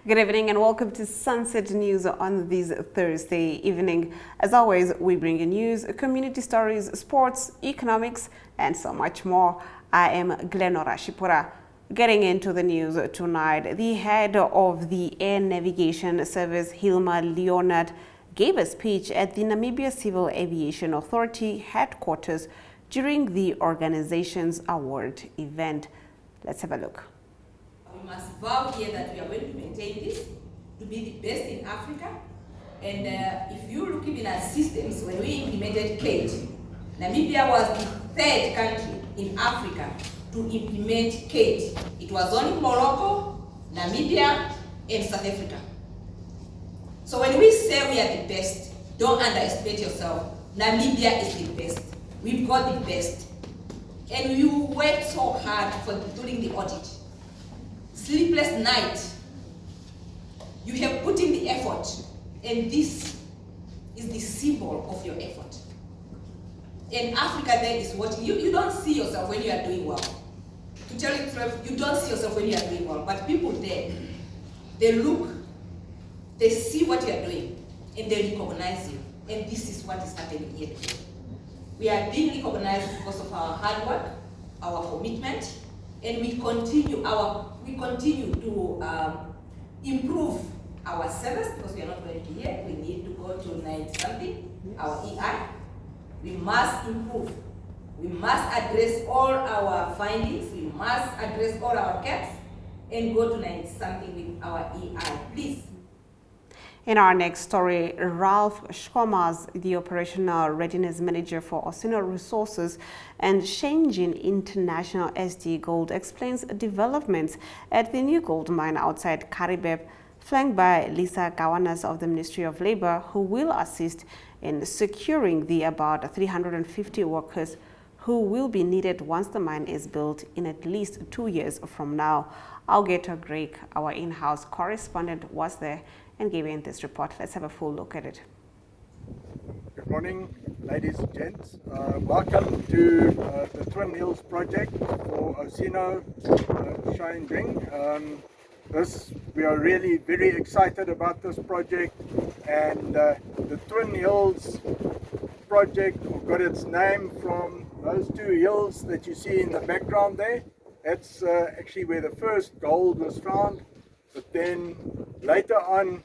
Good evening and welcome to Sunset News on this Thursday evening. As always, we bring you news, community stories, sports, economics, and so much more. I am Glenora Shipura. Getting into the news tonight, the head of the Air Navigation Service, Hilma Leonard, gave a speech at the Namibia Civil Aviation Authority headquarters during the organization's award event. Let's have a look. We must vow here that we are going to maintain this to be the best in Africa. And if you look even at systems, when we implemented CATE, Namibia was the third country in Africa to implement CATE. It was only Morocco, Namibia, and South Africa. So when we say we are the best, don't underestimate yourself. Namibia is the best. We've got the best. And you worked so hard during the audit. Sleepless night. You have put in the effort, and this is the symbol of your effort. And Africa there is watching. You don't see yourself when you are doing well. To tell you the truth, you don't see yourself when you are doing well. But people there, they look, they see what you are doing, and they recognize you. And this is what is happening here today. We are being recognized because of our hard work, our commitment, and we continue to improve our service because we are not going to here. We need to go to 90 something, our EI. We must improve. We must address all our findings. We must address all our gaps and go to 90 something with our EI, please. In our next story, Ralph Schkomers, the Operational Readiness Manager for Osino Resources and Shenzhen International SD Gold, explains developments at the new gold mine outside Karibeb, flanked by Lisa Gawanas of the Ministry of Labor, who will assist in securing the about 350 workers who will be needed once the mine is built in at least 2 years from now. Augeto Greg, our in-house correspondent, was there and gave in this report. Let's have a full look at it. Good morning, ladies and gents. Welcome to the Twin Hills project for Osino Shenzhen. We are really very excited about this project, and the Twin Hills project got its name from those two hills that you see in the background there. That's actually where the first gold was found. But then later on,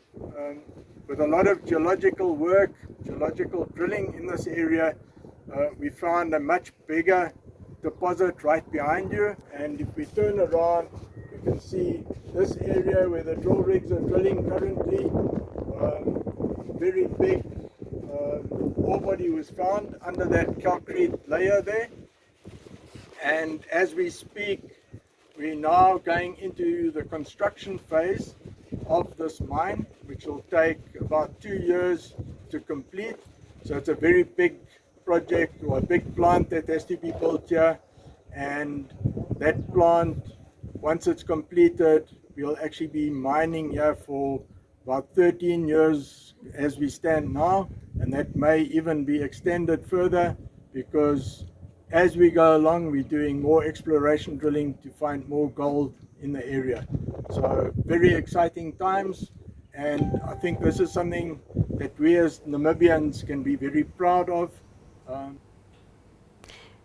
with a lot of geological work, geological drilling in this area, we found a much bigger deposit right behind you. And if we turn around, you can see this area where the drill rigs are drilling currently. Very big ore body was found under that calcrete layer there. And as we speak, we're now going into the construction phase of this mine, which will take about 2 years to complete. So it's a very big project, or a big plant that has to be built here. And that plant, once it's completed, we'll actually be mining here for about 13 years as we stand now. And that may even be extended further, because as we go along, we're doing more exploration drilling to find more gold in the area. So very exciting times, and I think this is something that we as Namibians can be very proud of.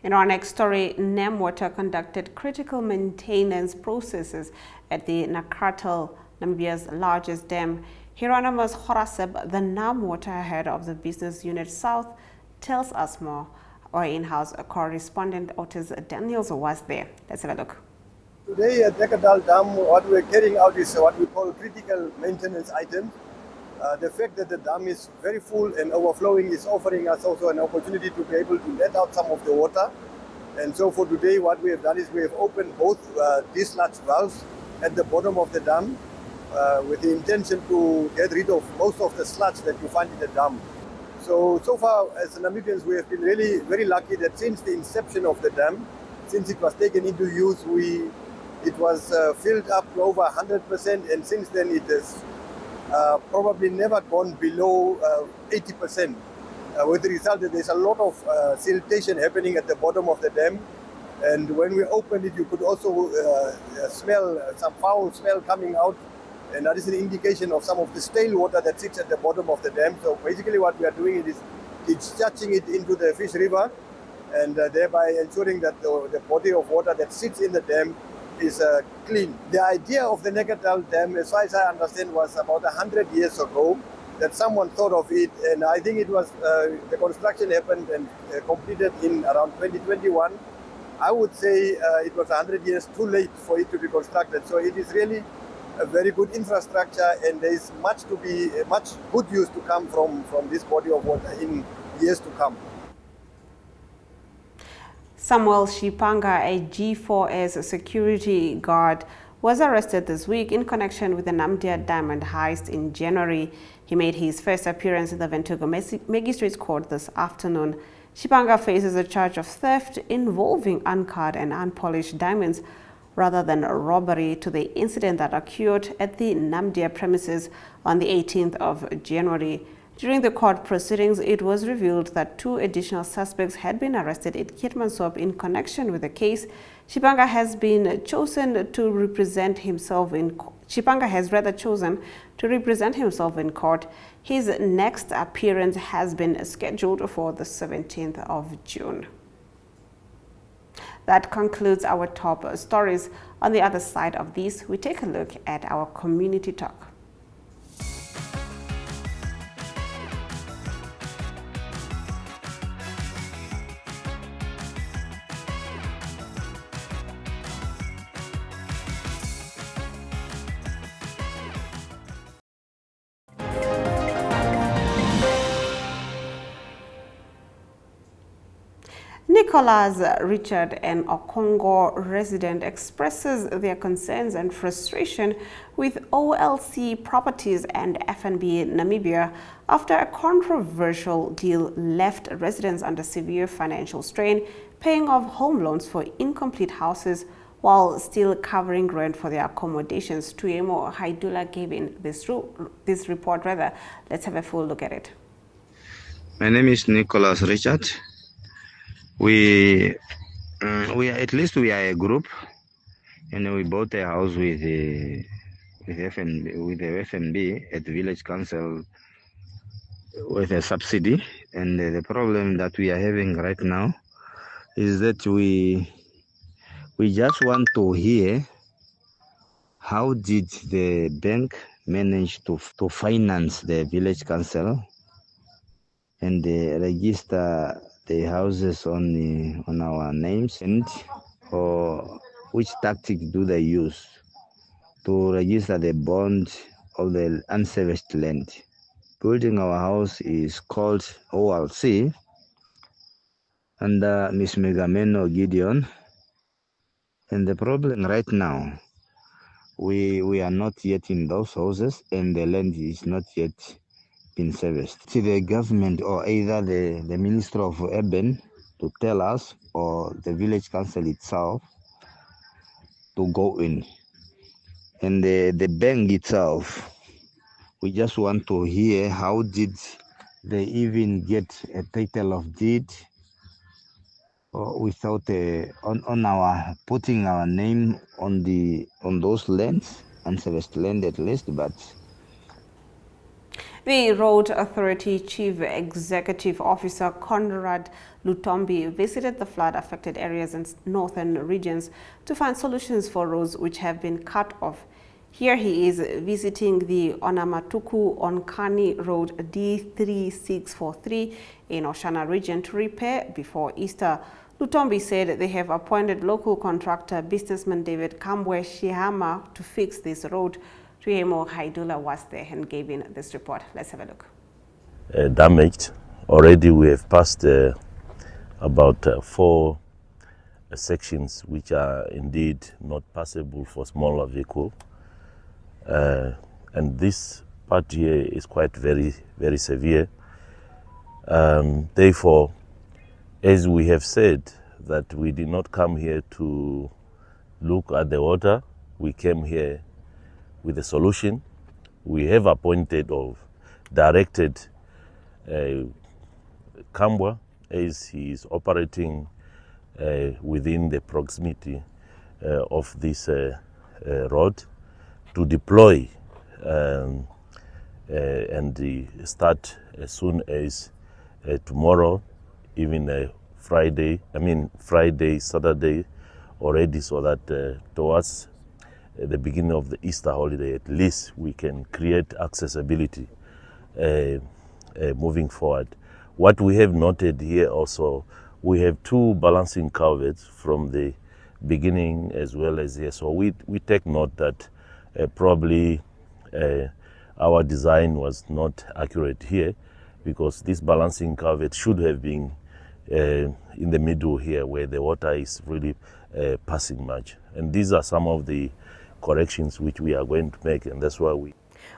In our next story, NamWater conducted critical maintenance processes at the Nacratel, Namibia's largest dam. Hieronymus Horaseb, the NamWater head of the business unit South, tells us more. Our in-house correspondent Otis Daniels was there. Let's have a look. Today at Nacratel Dam, what we're carrying out is what we call critical maintenance items. The fact that the dam is very full and overflowing is offering us also an opportunity to be able to let out some of the water. And so for today, what we have done is we have opened both dislodge valves at the bottom of the dam with the intention to get rid of most of the sludge that you find in the dam. So far, as Namibians, we have been really very lucky that since the inception of the dam, since it was taken into use, it was filled up to over 100%, and since then it has probably never gone below 80%. With the result that there's a lot of siltation happening at the bottom of the dam, and when we opened it, you could also smell some foul smell coming out and that is an indication of some of the stale water that sits at the bottom of the dam. So basically what we are doing is discharging it into the Fish River, and thereby ensuring that the body of water that sits in the dam is clean. The idea of the Nekadal Dam, as far as I understand, was about 100 years ago that someone thought of it, and I think it was the construction happened and completed in around 2021. I would say it was 100 years too late for it to be constructed. So it is really a very good infrastructure, and there is much good use to come from this body of water in years to come. Samuel Shipanga, a G4S security guard, was arrested this week in connection with the Namdeb diamond heist in January. He made his first appearance in the Windhoek Magistrates Court this afternoon. Shipanga faces a charge of theft involving uncut and unpolished diamonds rather than a robbery to the incident that occurred at the Namdeb premises on the 18th of January. During the court proceedings, it was revealed that 2 additional suspects had been arrested in Keetmanshoop in connection with the case. Shipanga has chosen to represent himself in court. His next appearance has been scheduled for the 17th of June. That concludes our top stories. On the other side of this, we take a look at our community talk. Nicholas, Richard, and Okongo resident expresses their concerns and frustration with OLC Properties and FNB Namibia after a controversial deal left residents under severe financial strain, paying off home loans for incomplete houses while still covering rent for their accommodations. Tuemo Haidula gave in this report. Let's have a full look at it. My name is Nicholas Richard. We are a group, and we bought a house with the FNB at the village council with a subsidy. And the problem that we are having right now is that we just want to hear how did the bank manage to finance the village council and register the houses on our names, and or which tactic do they use to register the bond of the unserviced land. Building our house is called OLC under Ms. Megameno Gideon, and the problem right now, we are not yet in those houses, and the land is not yet been serviced. To the government, or either the Minister of Urban, to tell us, or the village council itself to go in. And the bank itself, we just want to hear how did they even get a title of deed without on our putting our name on those lands, unserviced land at least, but. The Road Authority Chief Executive Officer Conrad Lutombi visited the flood-affected areas in northern regions to find solutions for roads which have been cut off. Here he is visiting the Onamatuku-Onkani Road D3643 in Oshana region to repair before Easter. Lutombi said they have appointed local contractor businessman David Kambwe Shihama to fix this road. Tuemo Haidula was there and gave in this report. Let's have a look. Damaged. Already we have passed about 4 sections which are indeed not passable for smaller vehicle. And this part here is quite very, very severe. Therefore, as we have said that we did not come here to look at the water, we came here with a solution. We have appointed or directed Kambwa, as he is operating within the proximity of this road, to deploy and start as soon as tomorrow, even Friday, Saturday already, so that towards the beginning of the Easter holiday, at least we can create accessibility moving forward. What we have noted here also, we have two balancing culverts from the beginning as well as here. So we take note that probably our design was not accurate here, because this balancing culvert should have been in the middle here where the water is really passing much. And these are some of the corrections which we are going to make, and that's why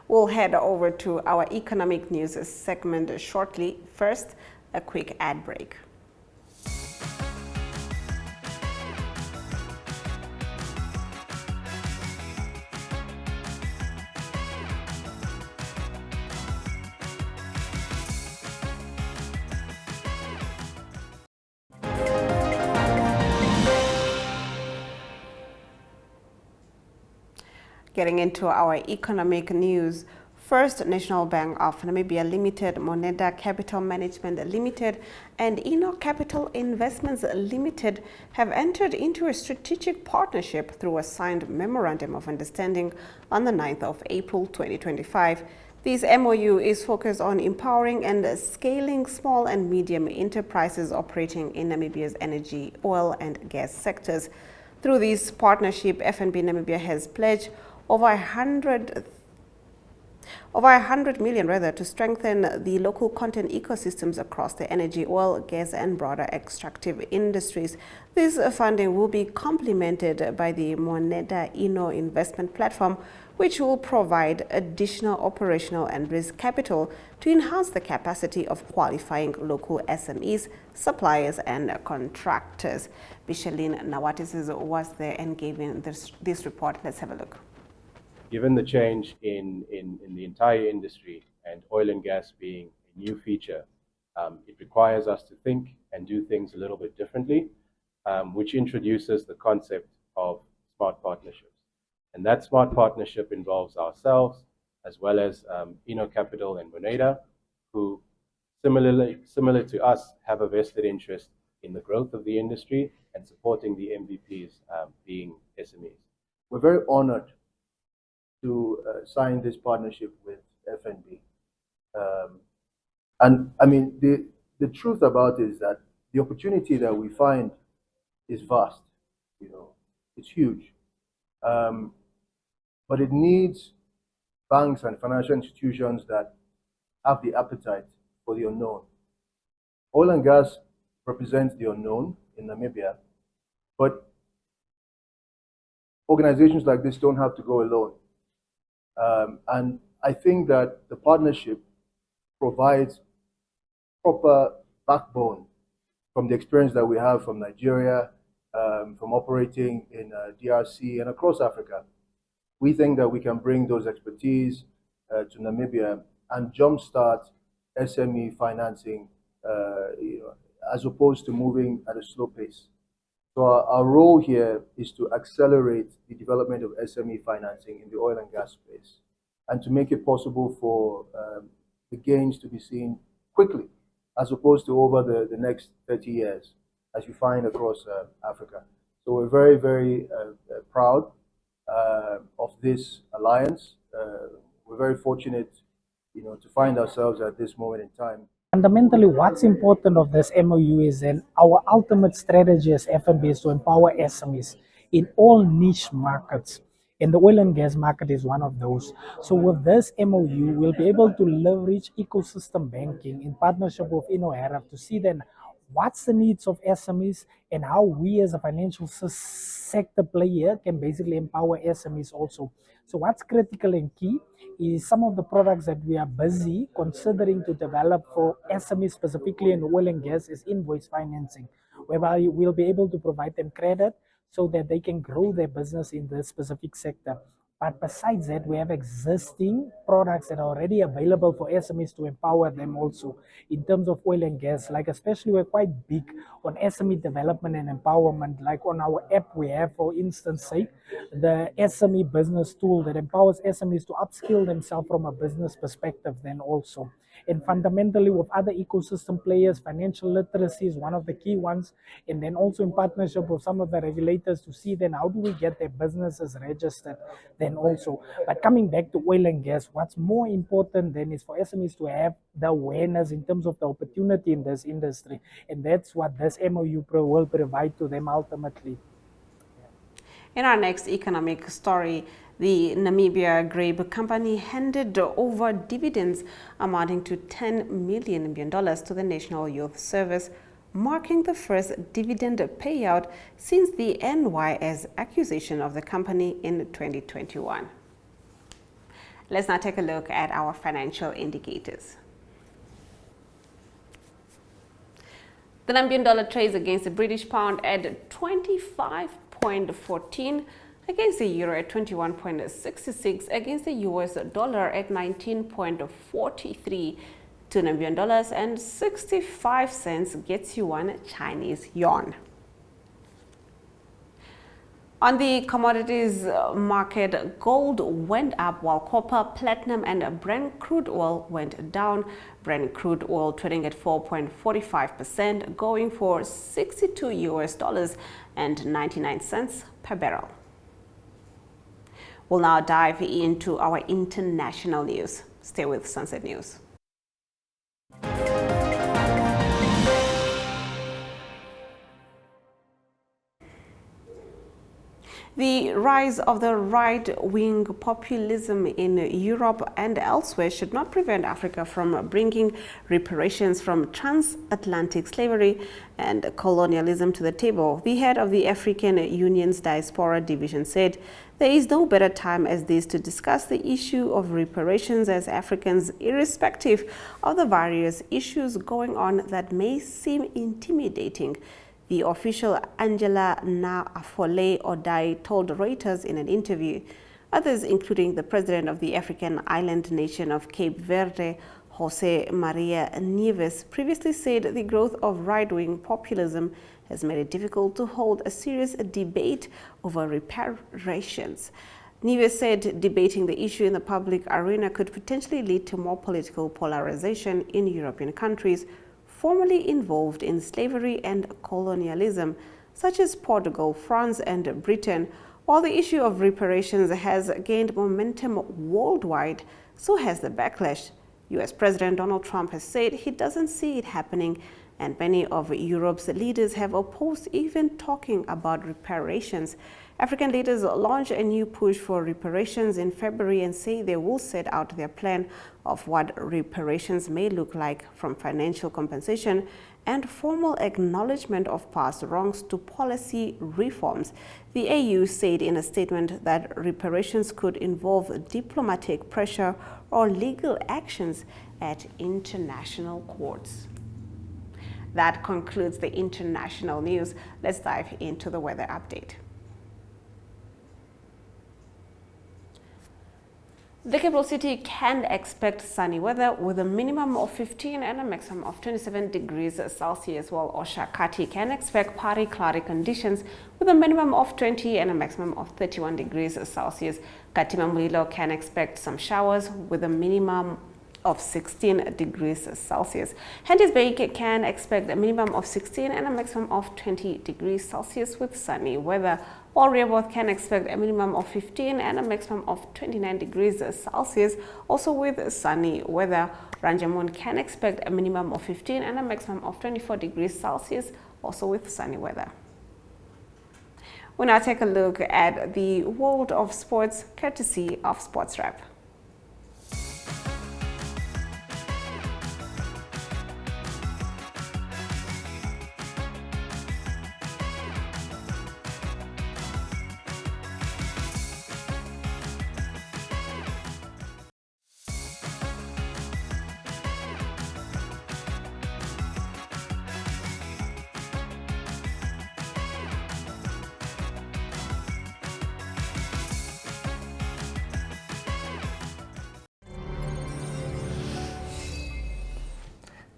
We'll head over to our economic news segment shortly. First, a quick ad break. Getting into our economic news, First National Bank of Namibia Limited, Moneda Capital Management Limited, and Eno Capital Investments Limited have entered into a strategic partnership through a signed Memorandum of Understanding on the 9th of April 2025. This MOU is focused on empowering and scaling small and medium enterprises operating in Namibia's energy, oil and gas sectors. Through this partnership, FNB Namibia has pledged over 100 million to strengthen the local content ecosystems across the energy, oil, gas and broader extractive industries. This funding will be complemented by the Moneda Eno investment platform, which will provide additional operational and risk capital to enhance the capacity of qualifying local SMEs, suppliers and contractors. Bishalin Nawatis was there and gave in this report. Let's have a look. Given the change in the entire industry and oil and gas being a new feature, it requires us to think and do things a little bit differently, which introduces the concept of smart partnerships. And that smart partnership involves ourselves as well as Eno Capital and Moneda, who similar to us have a vested interest in the growth of the industry and supporting the MVPs being SMEs. We're very honored to sign this partnership with FNB. And I mean, the truth about it is that the opportunity that we find is vast, it's huge. But it needs banks and financial institutions that have the appetite for the unknown. Oil and gas represents the unknown in Namibia, but organizations like this don't have to go alone. And I think that the partnership provides proper backbone from the experience that we have from Nigeria, from operating in DRC and across Africa. We think that we can bring those expertise to Namibia and jumpstart SME financing, as opposed to moving at a slow pace. So our role here is to accelerate the development of SME financing in the oil and gas space, and to make it possible for the gains to be seen quickly, as opposed to over the next 30 years, as you find across Africa. So we're very, very proud of this alliance. We're very fortunate, to find ourselves at this moment in time. Fundamentally, what's important of this MOU is that our ultimate strategy as FNB is to empower SMEs in all niche markets. And the oil and gas market is one of those. So with this MOU, we'll be able to leverage ecosystem banking in partnership with InnoHeraf to see then what's the needs of SMEs and how we as a financial sector player can basically empower SMEs also. So what's critical and key is some of the products that we are busy considering to develop for SMEs, specifically in oil and gas, is invoice financing, whereby we'll be able to provide them credit so that they can grow their business in this specific sector. But besides that, we have existing products that are already available for SMEs to empower them also in terms of oil and gas. Like especially we're quite big on SME development and empowerment. Like on our app, we have, for instance, say, the SME business tool that empowers SMEs to upskill themselves from a business perspective then also. And fundamentally with other ecosystem players, financial literacy is one of the key ones. And then also in partnership with some of the regulators to see then how do we get their businesses registered then also. But coming back to oil and gas, what's more important then is for SMEs to have the awareness in terms of the opportunity in this industry. And that's what this MOU will provide to them ultimately. In our next economic story, the Namibia Grape Company handed over dividends amounting to $10 million to the National Youth Service, marking the first dividend payout since the NYS acquisition of the company in 2021. Let's now take a look at our financial indicators. The Namibian dollar trades against the British pound at 25.14, against the euro at 21.66, against the US dollar at 19.43, 2 Namibian dollars and 65 cents gets you 1 Chinese yuan. On the commodities market, gold went up while copper, platinum and Brent crude oil went down. Brent crude oil trading at 4.45%, going for $62.99 per barrel. We'll now dive into our international news. Stay with Sunset News. The rise of the right-wing populism in Europe and elsewhere should not prevent Africa from bringing reparations from transatlantic slavery and colonialism to the table. The head of the African Union's Diaspora Division said, "There is no better time as this to discuss the issue of reparations as Africans, irrespective of the various issues going on that may seem intimidating." The official Angela Naafole Odai told Reuters in an interview. Others, including the president of the African island nation of Cape Verde, Jose Maria Nieves, previously said the growth of right-wing populism has made it difficult to hold a serious debate over reparations. Nieves said debating the issue in the public arena could potentially lead to more political polarization in European countries formerly involved in slavery and colonialism, such as Portugal, France, and Britain. While the issue of reparations has gained momentum worldwide, so has the backlash. US President Donald Trump has said he doesn't see it happening, and many of Europe's leaders have opposed even talking about reparations. African leaders launched a new push for reparations in February and say they will set out their plan of what reparations may look like, from financial compensation and formal acknowledgement of past wrongs to policy reforms. The AU said in a statement that reparations could involve diplomatic pressure or legal actions at international courts. That concludes the international news. Let's dive into the weather update. The capital city can expect sunny weather with a minimum of 15 and a maximum of 27 degrees Celsius, while Oshakati can expect partly cloudy conditions with a minimum of 20 and a maximum of 31 degrees Celsius. Katima Mulilo can expect some showers with a minimum of 16 degrees Celsius. Henties Bay can expect a minimum of 16 and a maximum of 20 degrees Celsius with sunny weather, while Rehoboth can expect a minimum of 15 and a maximum of 29 degrees Celsius, also with sunny weather. Ranjamund can expect a minimum of 15 and a maximum of 24 degrees Celsius, also with sunny weather. We'll now take a look at the world of sports, courtesy of Sports Wrap.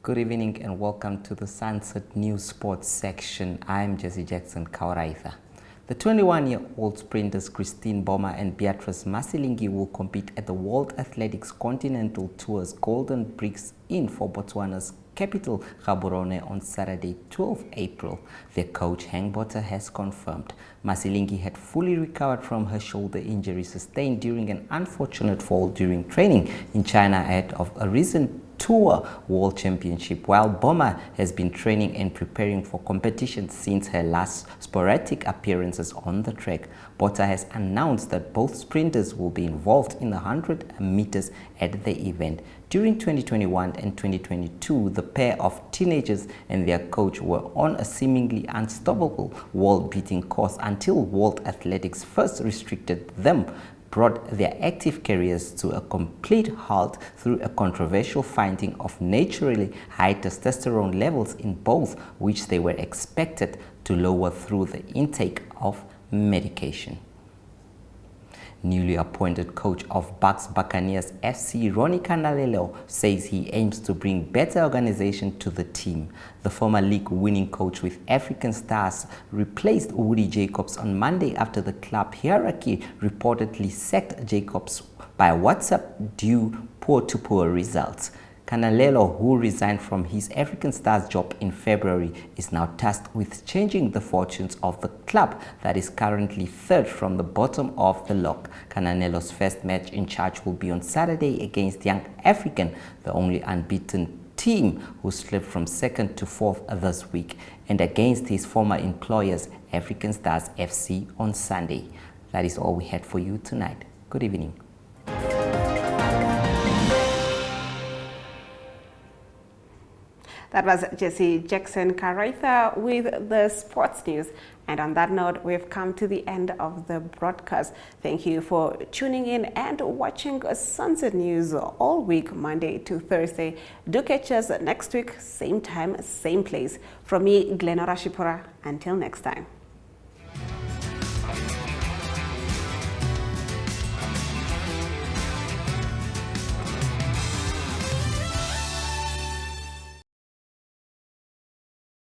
Good evening and welcome to the Sunset News Sports section. I'm Jesse Jackson Kauraitha. The 21-year-old sprinters Christine Boma and Beatrice Masilingi will compete at the World Athletics Continental Tour's Golden Bricks Inn for Botswana's capital Gaborone on Saturday, 12 April. Their coach Hank Botha has confirmed. Masilingi had fully recovered from her shoulder injury sustained during an unfortunate fall during training in China ahead of a recent Tour World Championship, while Boma has been training and preparing for competition since her last sporadic appearances on the track. Botha has announced that both sprinters will be involved in the 100 meters at the event. During 2021 and 2022, the pair of teenagers and their coach were on a seemingly unstoppable world-beating course until World Athletics first restricted them, brought their active careers to a complete halt through a controversial finding of naturally high testosterone levels in both, which they were expected to lower through the intake of medication. Newly appointed coach of Bucks Buccaneers FC, Ronnie Canalelo, says he aims to bring better organization to the team. The former league-winning coach with African Stars replaced Woody Jacobs on Monday after the club hierarchy reportedly sacked Jacobs by WhatsApp due to poor results. Canalelo, who resigned from his African Stars job in February, is now tasked with changing the fortunes of the club that is currently third from the bottom of the log. Cananelo's first match in charge will be on Saturday against Young African, the only unbeaten team who slipped from second to fourth this week, and against his former employers, African Stars FC, on Sunday. That is all we had for you tonight. Good evening. That was Jesse Jackson Kauraitha with the sports news. And on that note, we've come to the end of the broadcast. Thank you for tuning in and watching Sunset News all week, Monday to Thursday. Do catch us next week, same time, same place. From me, Glenora Shipura. Until next time.